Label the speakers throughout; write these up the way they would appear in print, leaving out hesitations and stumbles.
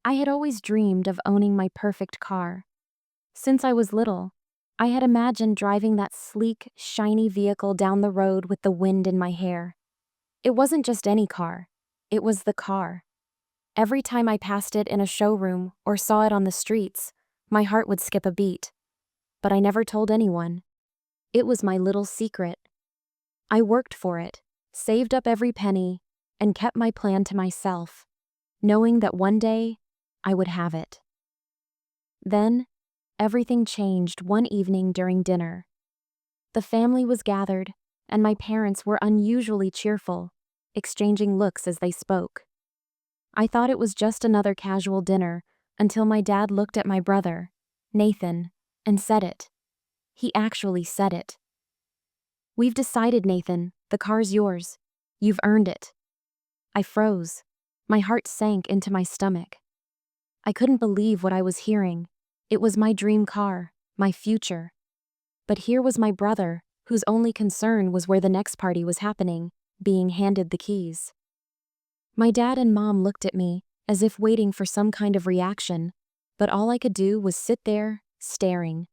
Speaker 1: I had always dreamed of owning my perfect car. Since I was little, I had imagined driving that sleek, shiny vehicle down the road with the wind in my hair. It wasn't just any car, it was the car. Every time I passed it in a showroom or saw it on the streets, my heart would skip a beat. But I never told anyone. It was my little secret. I worked for it, saved up every penny, and kept my plan to myself, knowing that one day I would have it. Then, everything changed one evening during dinner. The family was gathered, and my parents were unusually cheerful, exchanging looks as they spoke. I thought it was just another casual dinner until my dad looked at my brother, Nathan, and said it. He actually said it. "We've decided, Nathan, the car's yours. You've earned it." I froze. My heart sank into my stomach. I couldn't believe what I was hearing. It was my dream car, my future. But here was my brother, whose only concern was where the next party was happening, being handed the keys. My dad and mom looked at me, as if waiting for some kind of reaction, but all I could do was sit there, staring.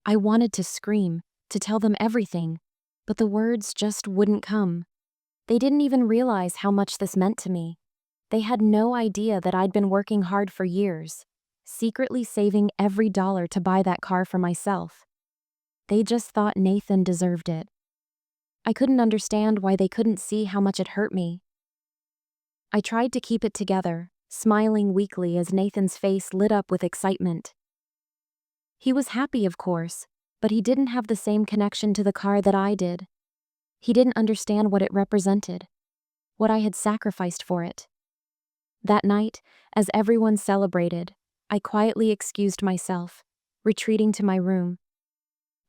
Speaker 1: I wanted to scream, to tell them everything, but the words just wouldn't come. They didn't even realize how much this meant to me. They had no idea that I'd been working hard for years, secretly saving every dollar to buy that car for myself. They just thought Nathan deserved it. I couldn't understand why they couldn't see how much it hurt me. I tried to keep it together, smiling weakly as Nathan's face lit up with excitement. He was happy, of course, but he didn't have the same connection to the car that I did. He didn't understand what it represented, what I had sacrificed for it. That night, as everyone celebrated, I quietly excused myself, retreating to my room.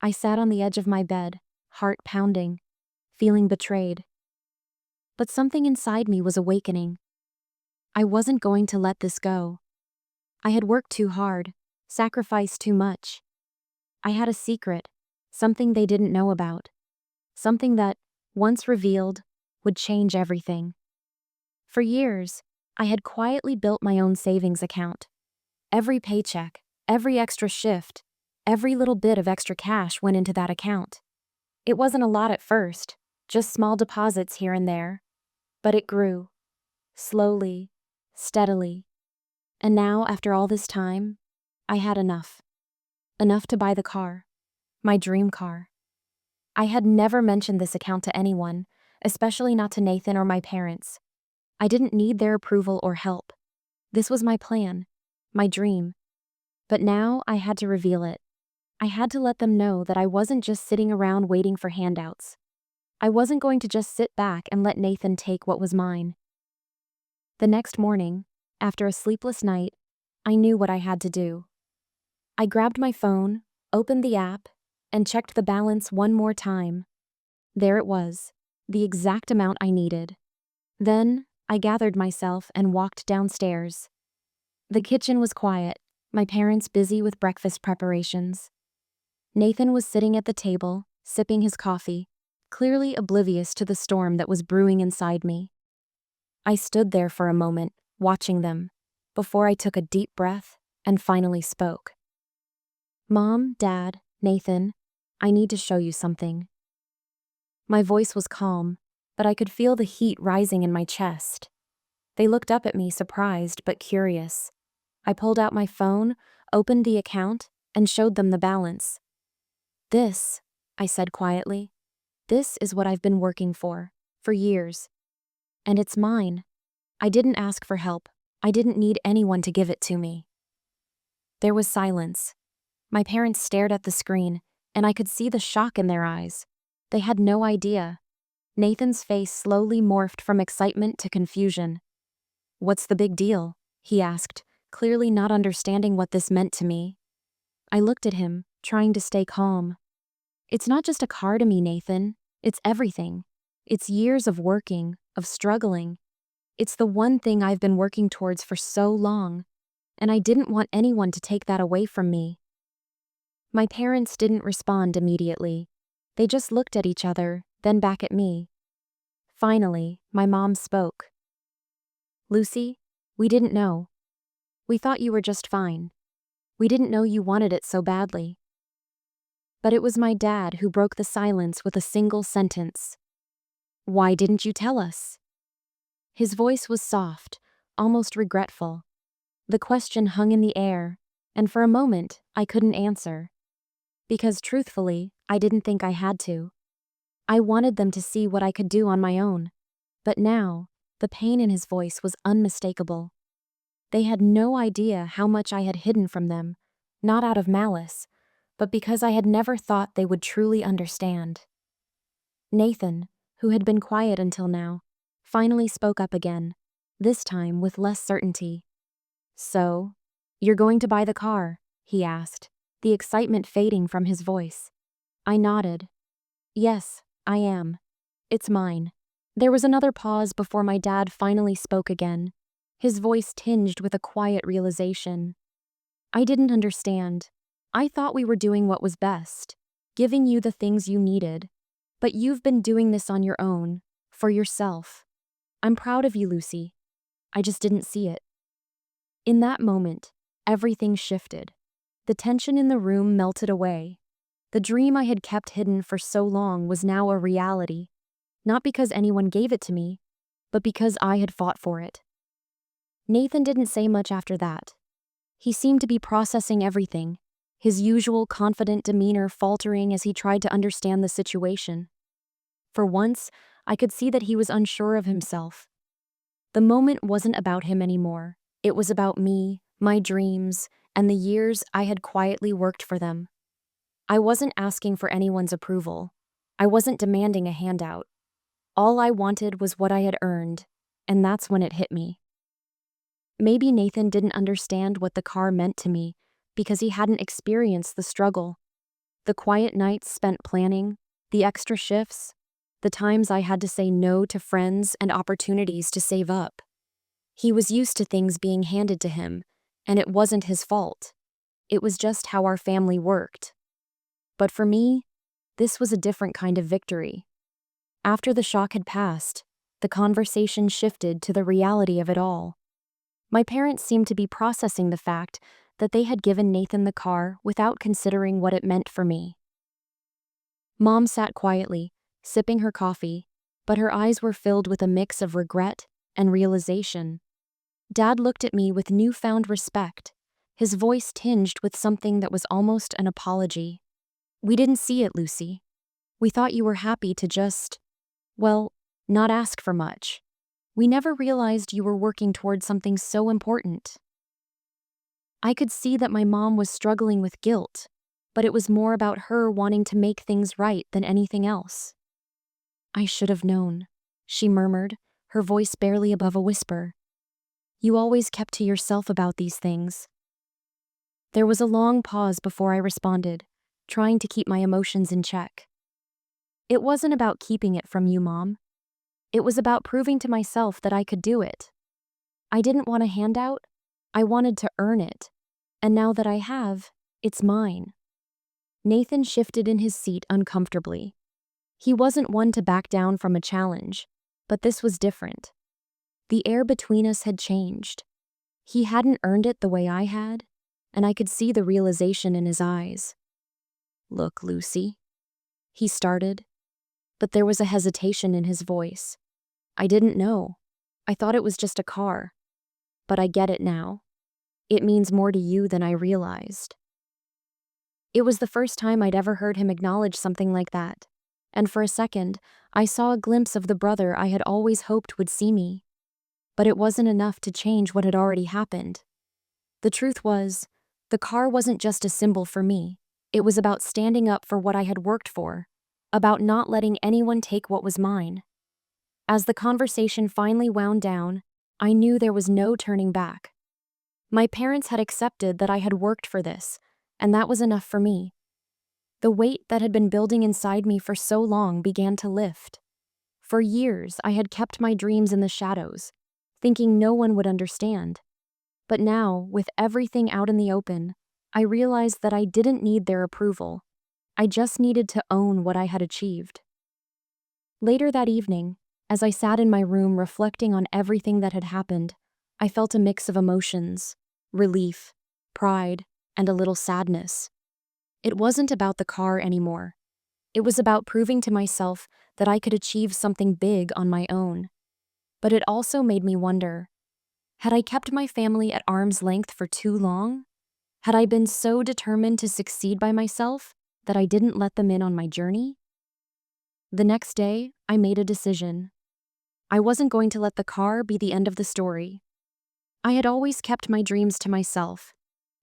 Speaker 1: I sat on the edge of my bed, heart pounding, feeling betrayed. But something inside me was awakening. I wasn't going to let this go. I had worked too hard, sacrificed too much. I had a secret, something they didn't know about. Something that, once revealed, would change everything. For years, I had quietly built my own savings account. Every paycheck, every extra shift, every little bit of extra cash went into that account. It wasn't a lot at first, just small deposits here and there. But it grew. Slowly, steadily. And now, after all this time, I had enough. Enough to buy the car. My dream car. I had never mentioned this account to anyone, especially not to Nathan or my parents. I didn't need their approval or help. This was my plan, my dream. But now I had to reveal it. I had to let them know that I wasn't just sitting around waiting for handouts. I wasn't going to just sit back and let Nathan take what was mine. The next morning, after a sleepless night, I knew what I had to do. I grabbed my phone, opened the app, and checked the balance one more time. There it was, the exact amount I needed. Then, I gathered myself and walked downstairs. The kitchen was quiet, my parents busy with breakfast preparations. Nathan was sitting at the table, sipping his coffee, clearly oblivious to the storm that was brewing inside me. I stood there for a moment, watching them, before I took a deep breath and finally spoke. "Mom, Dad, Nathan, I need to show you something." My voice was calm, but I could feel the heat rising in my chest. They looked up at me, surprised but curious. I pulled out my phone, opened the account, and showed them the balance. "This," I said quietly, "this is what I've been working for years. And it's mine. I didn't ask for help. I didn't need anyone to give it to me." There was silence. My parents stared at the screen, and I could see the shock in their eyes. They had no idea. Nathan's face slowly morphed from excitement to confusion. "What's the big deal?" he asked, clearly not understanding what this meant to me. I looked at him, trying to stay calm. "It's not just a car to me, Nathan. It's everything. It's years of working, of struggling. It's the one thing I've been working towards for so long, and I didn't want anyone to take that away from me." My parents didn't respond immediately. They just looked at each other, then back at me. Finally, my mom spoke. "Lucy, we didn't know. We thought you were just fine. We didn't know you wanted it so badly. But it was my dad who broke the silence with a single sentence. Why didn't you tell us? His voice was soft, almost regretful. The question hung in the air, and for a moment, I couldn't answer. Because truthfully, I didn't think I had to. I wanted them to see what I could do on my own. But now, the pain in his voice was unmistakable. They had no idea how much I had hidden from them, not out of malice, but because I had never thought they would truly understand. Nathan, who had been quiet until now, finally spoke up again, this time with less certainty. So, you're going to buy the car? He asked, the excitement fading from his voice. I nodded. Yes, I am. It's mine. There was another pause before my dad finally spoke again, his voice tinged with a quiet realization. I didn't understand. I thought we were doing what was best, giving you the things you needed. But you've been doing this on your own, for yourself. I'm proud of you, Lucy. I just didn't see it. In that moment, everything shifted. The tension in the room melted away. The dream I had kept hidden for so long was now a reality, not because anyone gave it to me, but because I had fought for it. Nathan didn't say much after that. He seemed to be processing everything, his usual confident demeanor faltering as he tried to understand the situation. For once, I could see that he was unsure of himself. The moment wasn't about him anymore. It was about me, my dreams, and the years I had quietly worked for them. I wasn't asking for anyone's approval. I wasn't demanding a handout. All I wanted was what I had earned, and that's when it hit me. Maybe Nathan didn't understand what the car meant to me because he hadn't experienced the struggle. The quiet nights spent planning, the extra shifts, the times I had to say no to friends and opportunities to save up. He was used to things being handed to him, and it wasn't his fault. It was just how our family worked. But for me, this was a different kind of victory. After the shock had passed, the conversation shifted to the reality of it all. My parents seemed to be processing the fact that they had given Nathan the car without considering what it meant for me. Mom sat quietly, sipping her coffee, but her eyes were filled with a mix of regret and realization. Dad looked at me with newfound respect, his voice tinged with something that was almost an apology. We didn't see it, Lucy. We thought you were happy to just, well, not ask for much. We never realized you were working towards something so important. I could see that my mom was struggling with guilt, but it was more about her wanting to make things right than anything else. I should have known, she murmured, her voice barely above a whisper. You always kept to yourself about these things. There was a long pause before I responded, trying to keep my emotions in check. It wasn't about keeping it from you, Mom. It was about proving to myself that I could do it. I didn't want a handout. I wanted to earn it. And now that I have, it's mine. Nathan shifted in his seat uncomfortably. He wasn't one to back down from a challenge, but this was different. The air between us had changed. He hadn't earned it the way I had, and I could see the realization in his eyes. Look, Lucy, he started, but there was a hesitation in his voice. I didn't know. I thought it was just a car. But I get it now. It means more to you than I realized. It was the first time I'd ever heard him acknowledge something like that, and for a second, I saw a glimpse of the brother I had always hoped would see me. But it wasn't enough to change what had already happened. The truth was, the car wasn't just a symbol for me. It was about standing up for what I had worked for, about not letting anyone take what was mine. As the conversation finally wound down, I knew there was no turning back. My parents had accepted that I had worked for this, and that was enough for me. The weight that had been building inside me for so long began to lift. For years, I had kept my dreams in the shadows, thinking no one would understand. But now, with everything out in the open, I realized that I didn't need their approval. I just needed to own what I had achieved. Later that evening, as I sat in my room reflecting on everything that had happened, I felt a mix of emotions. relief, pride, and a little sadness. It wasn't about the car anymore. It was about proving to myself that I could achieve something big on my own. But it also made me wonder, had I kept my family at arm's length for too long? Had I been so determined to succeed by myself that I didn't let them in on my journey? The next day, I made a decision. I wasn't going to let the car be the end of the story. I had always kept my dreams to myself,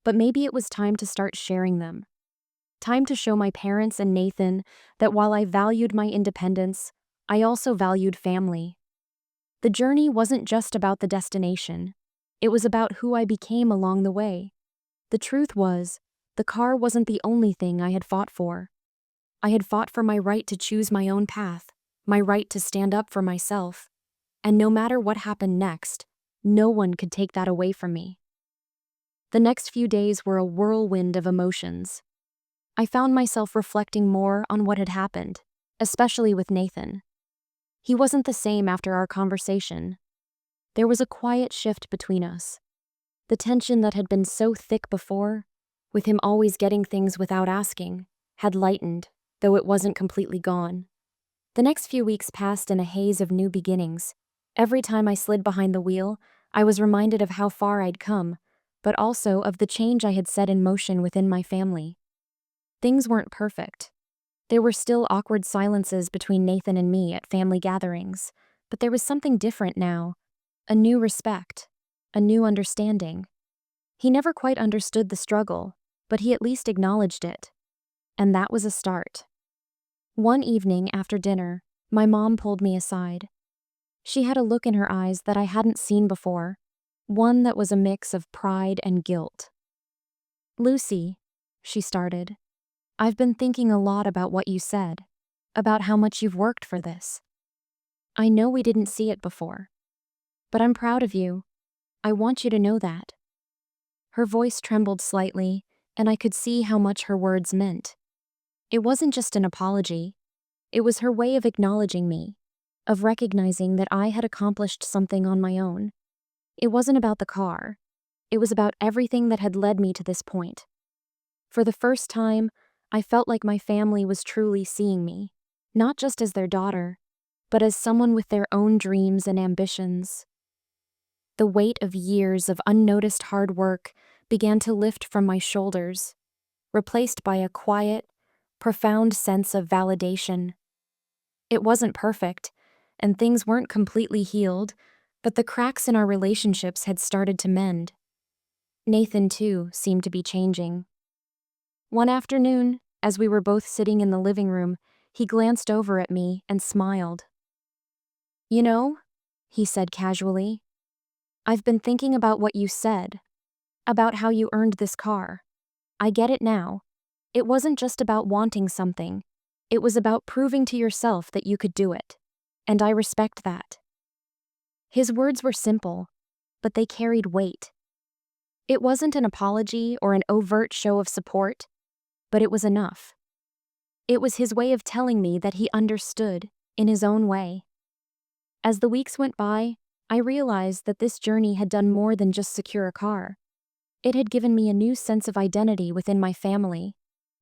Speaker 1: but maybe it was time to start sharing them. Time to show my parents and Nathan that while I valued my independence, I also valued family. The journey wasn't just about the destination. It was about who I became along the way. The truth was, the car wasn't the only thing I had fought for. I had fought for my right to choose my own path, my right to stand up for myself. And no matter what happened next, no one could take that away from me. The next few days were a whirlwind of emotions. I found myself reflecting more on what had happened, especially with Nathan. He wasn't the same after our conversation. There was a quiet shift between us. The tension that had been so thick before, with him always getting things without asking, had lightened, though it wasn't completely gone. The next few weeks passed in a haze of new beginnings. Every time I slid behind the wheel, I was reminded of how far I'd come, but also of the change I had set in motion within my family. Things weren't perfect. There were still awkward silences between Nathan and me at family gatherings, but there was something different now, a new respect, a new understanding. He never quite understood the struggle, but he at least acknowledged it. And that was a start. One evening after dinner, my mom pulled me aside. She had a look in her eyes that I hadn't seen before, one that was a mix of pride and guilt. "Lucy," she started, "I've been thinking a lot about what you said, about how much you've worked for this. I know we didn't see it before, but I'm proud of you. I want you to know that." Her voice trembled slightly, and I could see how much her words meant. It wasn't just an apology. It was her way of acknowledging me, of recognizing that I had accomplished something on my own. It wasn't about the car. It was about everything that had led me to this point. For the first time, I felt like my family was truly seeing me, not just as their daughter, but as someone with their own dreams and ambitions. The weight of years of unnoticed hard work began to lift from my shoulders, replaced by a quiet, profound sense of validation. It wasn't perfect, and things weren't completely healed, but the cracks in our relationships had started to mend. Nathan, too, seemed to be changing. One afternoon, as we were both sitting in the living room, he glanced over at me and smiled. "You know," he said casually, "I've been thinking about what you said, about how you earned this car. I get it now. It wasn't just about wanting something. It was about proving to yourself that you could do it. And I respect that." His words were simple, but they carried weight. It wasn't an apology or an overt show of support, but it was enough. It was his way of telling me that he understood, in his own way. As the weeks went by, I realized that this journey had done more than just secure a car. It had given me a new sense of identity within my family,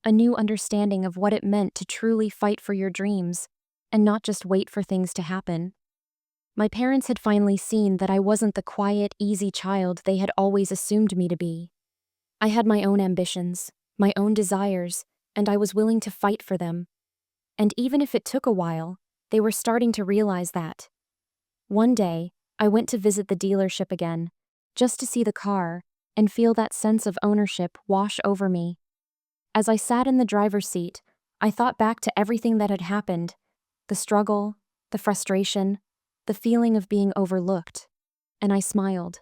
Speaker 1: a new understanding of what it meant to truly fight for your dreams, and not just wait for things to happen. My parents had finally seen that I wasn't the quiet, easy child they had always assumed me to be. I had my own ambitions, my own desires, and I was willing to fight for them. And even if it took a while, they were starting to realize that. One day, I went to visit the dealership again, just to see the car, and feel that sense of ownership wash over me. As I sat in the driver's seat, I thought back to everything that had happened, the struggle, the frustration, the feeling of being overlooked, and I smiled.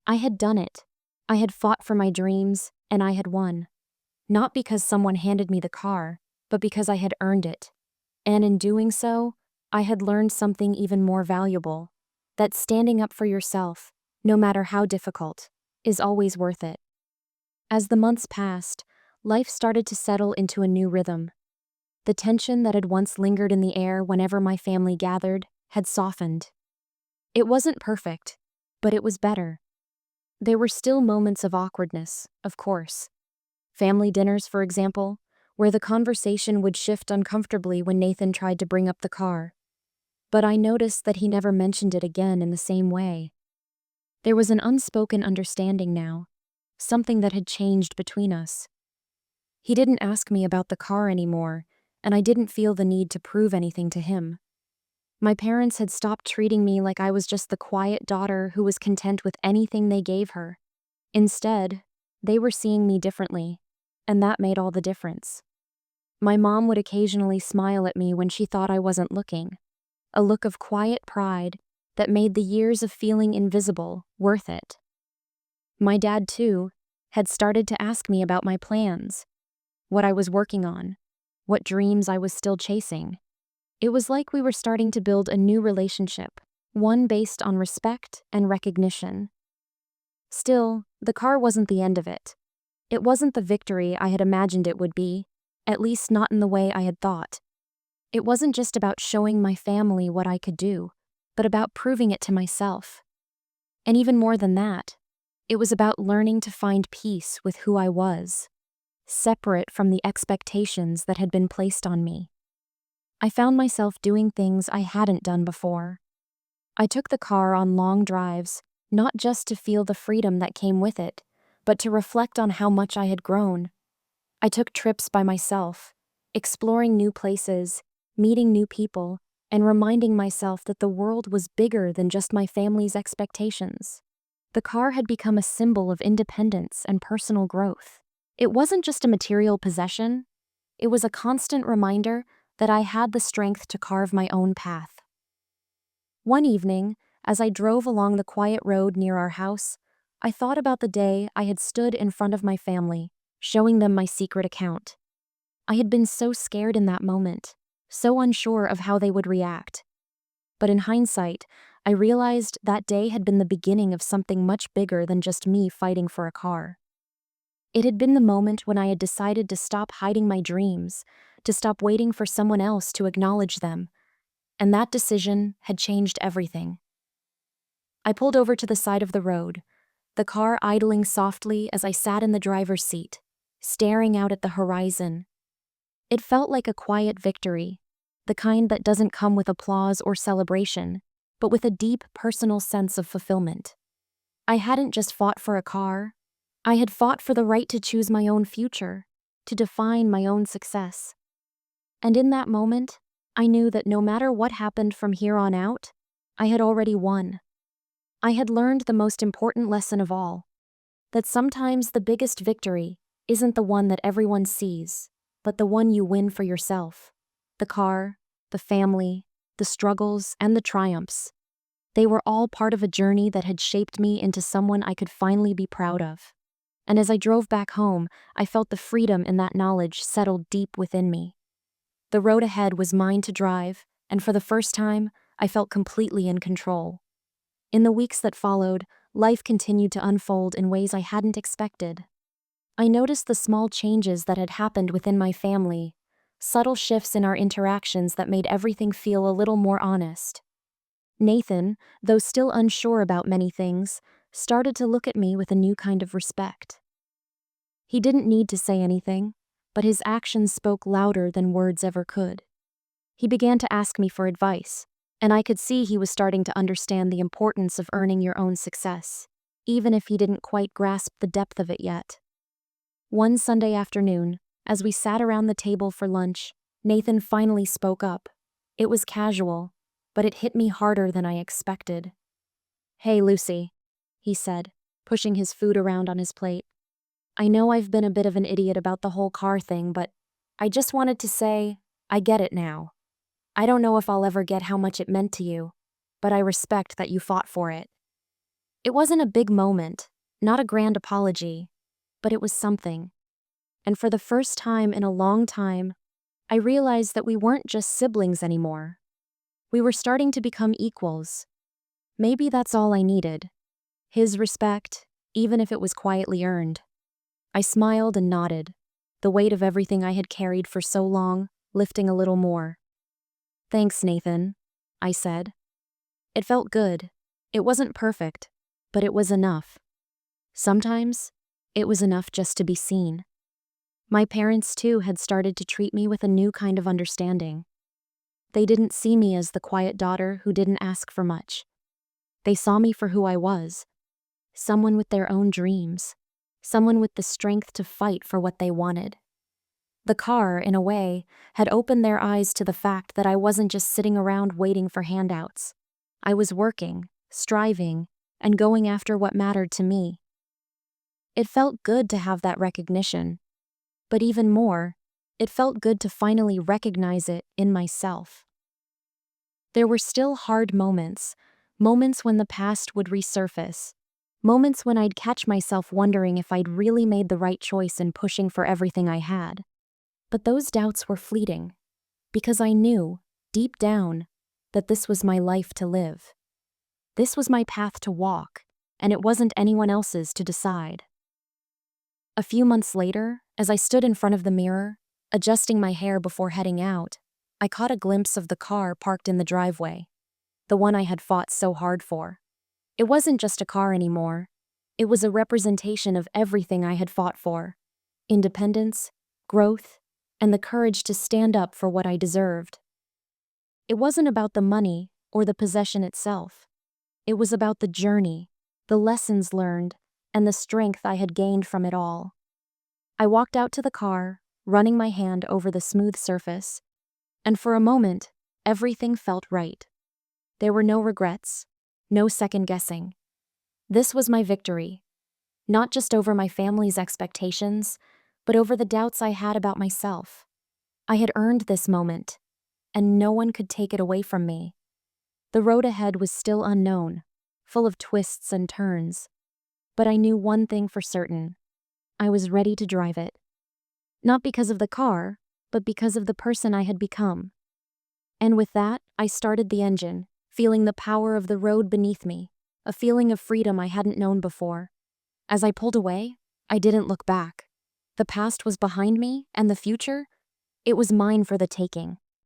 Speaker 1: I had done it. I had fought for my dreams, and I had won. Not because someone handed me the car, but because I had earned it. And in doing so, I had learned something even more valuable, that standing up for yourself, no matter how difficult, is always worth it. As the months passed, life started to settle into a new rhythm. The tension that had once lingered in the air whenever my family gathered had softened. It wasn't perfect, but it was better. There were still moments of awkwardness, of course. Family dinners, for example, where the conversation would shift uncomfortably when Nathan tried to bring up the car. But I noticed that he never mentioned it again in the same way. There was an unspoken understanding now, something that had changed between us. He didn't ask me about the car anymore, and I didn't feel the need to prove anything to him. My parents had stopped treating me like I was just the quiet daughter who was content with anything they gave her. Instead, they were seeing me differently, and that made all the difference. My mom would occasionally smile at me when she thought I wasn't looking, a look of quiet pride that made the years of feeling invisible worth it. My dad, too, had started to ask me about my plans, what I was working on, what dreams I was still chasing. It was like we were starting to build a new relationship, one based on respect and recognition. Still, the car wasn't the end of it. It wasn't the victory I had imagined it would be, at least not in the way I had thought. It wasn't just about showing my family what I could do, but about proving it to myself. And even more than that, it was about learning to find peace with who I was, separate from the expectations that had been placed on me. I found myself doing things I hadn't done before. I took the car on long drives, not just to feel the freedom that came with it, but to reflect on how much I had grown. I took trips by myself, exploring new places, meeting new people, and reminding myself that the world was bigger than just my family's expectations. The car had become a symbol of independence and personal growth. It wasn't just a material possession, it was a constant reminder that I had the strength to carve my own path. One evening, as I drove along the quiet road near our house, I thought about the day I had stood in front of my family, showing them my secret account. I had been so scared in that moment, so unsure of how they would react. But in hindsight, I realized that day had been the beginning of something much bigger than just me fighting for a car. It had been the moment when I had decided to stop hiding my dreams, to stop waiting for someone else to acknowledge them, and that decision had changed everything. I pulled over to the side of the road, the car idling softly as I sat in the driver's seat, staring out at the horizon. It felt like a quiet victory, the kind that doesn't come with applause or celebration, but with a deep personal sense of fulfillment. I hadn't just fought for a car, I had fought for the right to choose my own future, to define my own success. And in that moment, I knew that no matter what happened from here on out, I had already won. I had learned the most important lesson of all, that sometimes the biggest victory isn't the one that everyone sees, but the one you win for yourself. The car, the family, the struggles, and the triumphs. They were all part of a journey that had shaped me into someone I could finally be proud of. And as I drove back home, I felt the freedom in that knowledge settled deep within me. The road ahead was mine to drive, and for the first time, I felt completely in control. In the weeks that followed, life continued to unfold in ways I hadn't expected. I noticed the small changes that had happened within my family, subtle shifts in our interactions that made everything feel a little more honest. Nathan, though still unsure about many things, started to look at me with a new kind of respect. He didn't need to say anything, but his actions spoke louder than words ever could. He began to ask me for advice, and I could see he was starting to understand the importance of earning your own success, even if he didn't quite grasp the depth of it yet. One Sunday afternoon, as we sat around the table for lunch, Nathan finally spoke up. It was casual, but it hit me harder than I expected. "Hey, Lucy," he said, pushing his food around on his plate. "I know I've been a bit of an idiot about the whole car thing, but I just wanted to say, I get it now. I don't know if I'll ever get how much it meant to you, but I respect that you fought for it." It wasn't a big moment, not a grand apology, but it was something. And for the first time in a long time, I realized that we weren't just siblings anymore. We were starting to become equals. Maybe that's all I needed. His respect, even if it was quietly earned. I smiled and nodded, the weight of everything I had carried for so long lifting a little more. "Thanks, Nathan," I said. It felt good. It wasn't perfect, but it was enough. Sometimes, it was enough just to be seen. My parents, too, had started to treat me with a new kind of understanding. They didn't see me as the quiet daughter who didn't ask for much. They saw me for who I was, someone with their own dreams, someone with the strength to fight for what they wanted. The car, in a way, had opened their eyes to the fact that I wasn't just sitting around waiting for handouts. I was working, striving, and going after what mattered to me. It felt good to have that recognition, but even more, it felt good to finally recognize it in myself. There were still hard moments, moments when the past would resurface, moments when I'd catch myself wondering if I'd really made the right choice in pushing for everything I had. But those doubts were fleeting, because I knew, deep down, that this was my life to live. This was my path to walk, and it wasn't anyone else's to decide. A few months later, as I stood in front of the mirror, adjusting my hair before heading out, I caught a glimpse of the car parked in the driveway, the one I had fought so hard for. It wasn't just a car anymore. It was a representation of everything I had fought for: independence, growth, and the courage to stand up for what I deserved. It wasn't about the money or the possession itself. It was about the journey, the lessons learned, and the strength I had gained from it all. I walked out to the car, running my hand over the smooth surface, and for a moment, everything felt right. There were no regrets, no second guessing. This was my victory, not just over my family's expectations, but over the doubts I had about myself. I had earned this moment, and no one could take it away from me. The road ahead was still unknown, full of twists and turns, but I knew one thing for certain: I was ready to drive it. Not because of the car, but because of the person I had become. And with that, I started the engine, feeling the power of the road beneath me, a feeling of freedom I hadn't known before. As I pulled away, I didn't look back. The past was behind me, and the future, it was mine for the taking.